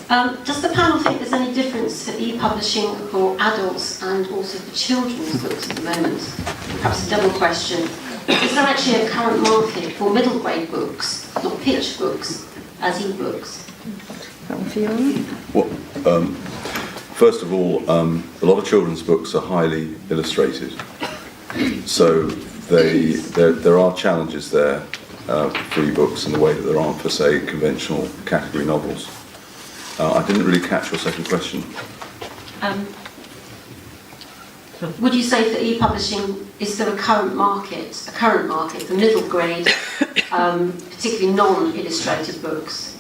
Does the panel think there's any difference for e-publishing for adults and also for children's books at the moment? Perhaps a double question. Is there actually a current market for middle grade books, not picture books, as e-books? That one for you? Well, first of all, a lot of children's books are highly illustrated. So there are challenges there for e-books in the way that there aren't for, say, conventional category novels. I didn't really catch your second question. Would you say for e-publishing, is there a current market for middle grade, particularly non-illustrated books?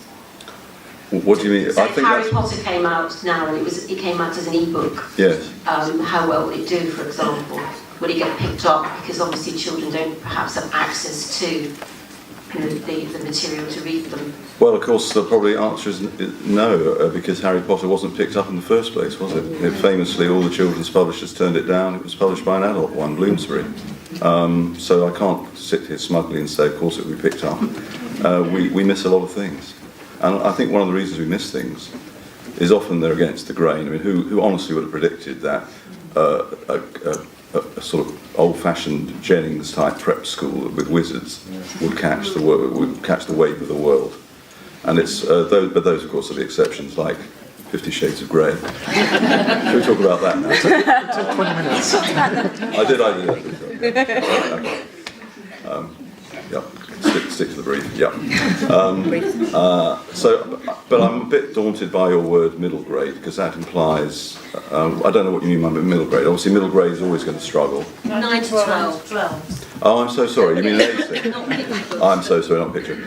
What do you mean? So I if think Harry Potter came out now and it came out as an e-book, yes. How well would it do, for example? Would it get picked up? Because obviously children don't perhaps have access to the material to read them. Well, of course, the probably answer is no, because Harry Potter wasn't picked up in the first place, was it? Famously, all the children's publishers turned it down. It was published by an adult one, Bloomsbury. So I can't sit here smugly and say, of course, it will be picked up. We miss a lot of things. And I think one of the reasons we miss things is often they're against the grain. I mean, who honestly would have predicted that a sort of old-fashioned Jennings-type prep school with wizards would catch the wave of the world? And it's but those, of course, are the exceptions, like 50 Shades of Grey. Shall we talk about that now? It took 20 minutes. I did. Yeah. Stick to the brief. Yeah. But I'm a bit daunted by your word middle grade, because that implies I don't know what you mean by middle grade. Obviously, middle grade is always going to struggle. 9 to 12. Oh, I'm so sorry. You mean an age thing? I'm so sorry, not picture.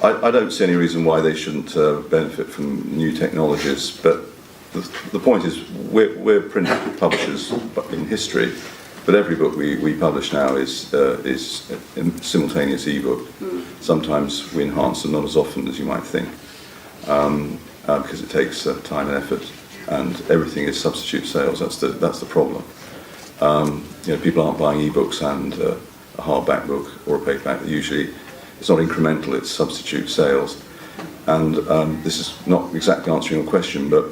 I don't see any reason why they shouldn't benefit from new technologies. But the point is, we're print publishers in history. But every book we publish now is a simultaneous e-book. Sometimes we enhance them, not as often as you might think, because it takes time and effort, and everything is substitute sales. That's the problem. People aren't buying e-books and a hardback book or a paperback. Usually, it's not incremental; it's substitute sales. And this is not exactly answering your question, but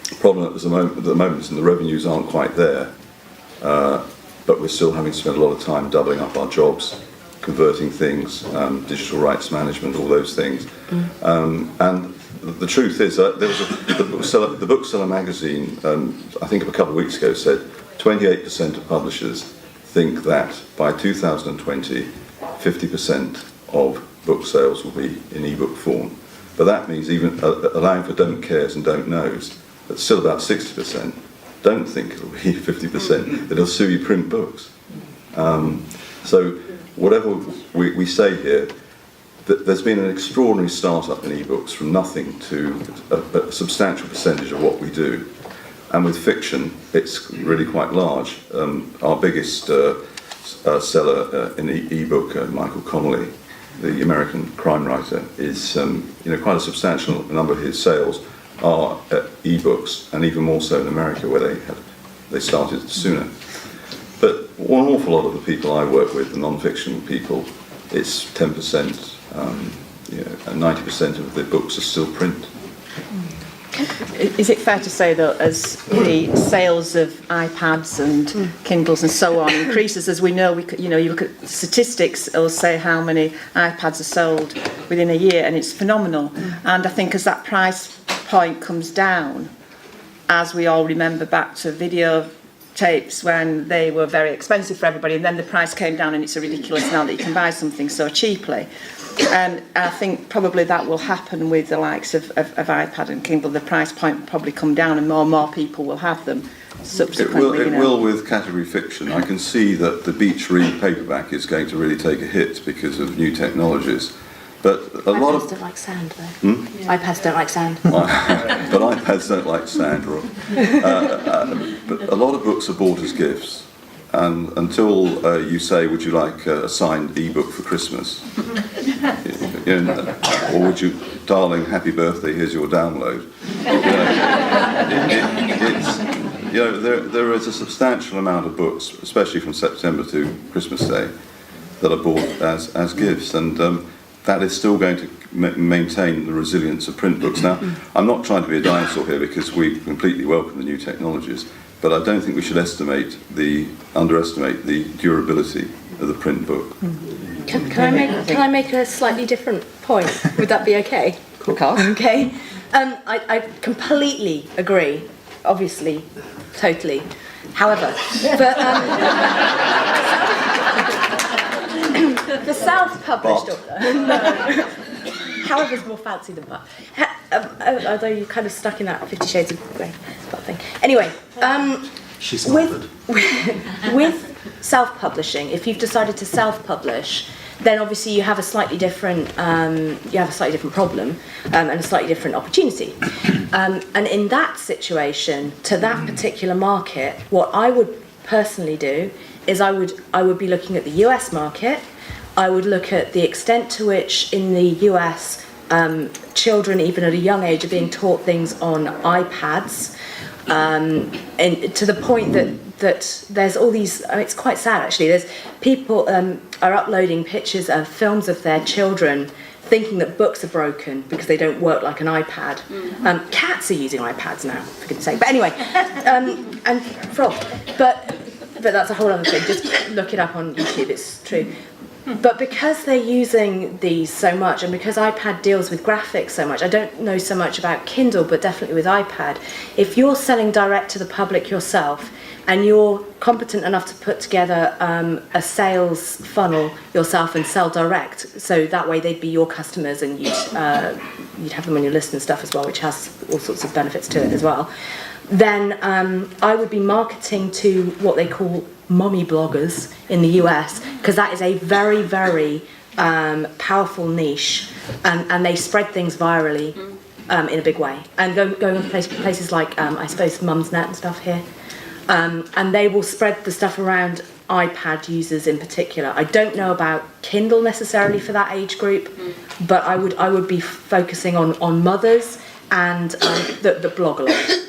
the problem at the moment is that the revenues aren't quite there. But we're still having to spend a lot of time doubling up our jobs, converting things, digital rights management, all those things. And the truth is that there was the Bookseller magazine, I think a couple of weeks ago, said 28% of publishers think that by 2020, 50% of book sales will be in e-book form. But that means even allowing for don't cares and don't knows, that's still about 60%. Don't think it'll be 50%. It'll sue you print books. So whatever we say here, there's been an extraordinary start-up in e-books from nothing to a substantial percentage of what we do. And with fiction, it's really quite large. Our biggest seller in e-book, Michael Connolly, the American crime writer, is quite a substantial number of his sales are e-books, and even more so in America, where they started sooner. But an awful lot of the people I work with, the non-fiction people, it's 10%, and 90% of the books are still print. Is it fair to say, though, as the sales of iPads and Kindles and so on increases, as we know, you look at statistics, it'll say how many iPads are sold within a year, and it's phenomenal. And I think as that price point comes down, as we all remember back to video tapes when they were very expensive for everybody, and then the price came down, and it's so ridiculous now that you can buy something so cheaply. And I think probably that will happen with the likes of iPad and Kindle. The price point will probably come down, and more people will have them subsequently. It will with category fiction. I can see that the Beach Read paperback is going to really take a hit because of new technologies. But a lot of iPads don't like sand, though. iPads don't like sand. But iPads don't like sand, but a lot of books are bought as gifts, and until you say, "Would you like a signed e-book for Christmas?" Or "Would you, darling, happy birthday? Here's your download." There is a substantial amount of books, especially from September to Christmas Day, that are bought as gifts, and that is still going to maintain the resilience of print books. Now, I'm not trying to be a dinosaur here because we completely welcome the new technologies, but I don't think we should underestimate the durability of the print book. Can I make a slightly different point? Would that be okay? Of course. Okay. I completely agree. Obviously, totally. However, but the self-published. However, it's more fancy than that. Although you're kind of stuck in that 50 Shades of Grey thing. Anyway, She's with self-publishing, if you've decided to self-publish, then obviously you have a slightly different problem and a slightly different opportunity. And in that situation, to that particular market, what I would personally do is I would be looking at the US market. I would look at the extent to which in the US children, even at a young age, are being taught things on iPads, and to the point that there's all these. It's quite sad actually. There's people are uploading pictures of films of their children, thinking that books are broken because they don't work like an iPad. Cats are using iPads now, for goodness sake. But anyway, and frogs. But that's a whole other thing. Just look it up on YouTube. It's true. But because they're using these so much, and because iPad deals with graphics so much, I don't know so much about Kindle, but definitely with iPad, if you're selling direct to the public yourself, and you're competent enough to put together a sales funnel yourself and sell direct, so that way they'd be your customers and you'd have them on your list and stuff as well, which has all sorts of benefits to it as well, then I would be marketing to what they call mommy bloggers in the US, because that is a very, very powerful niche, and they spread things virally in a big way. And going on to places like, I suppose, Mumsnet and stuff here, and they will spread the stuff around iPad users in particular. I don't know about Kindle necessarily for that age group, but I would be focusing on mothers and that blog a lot.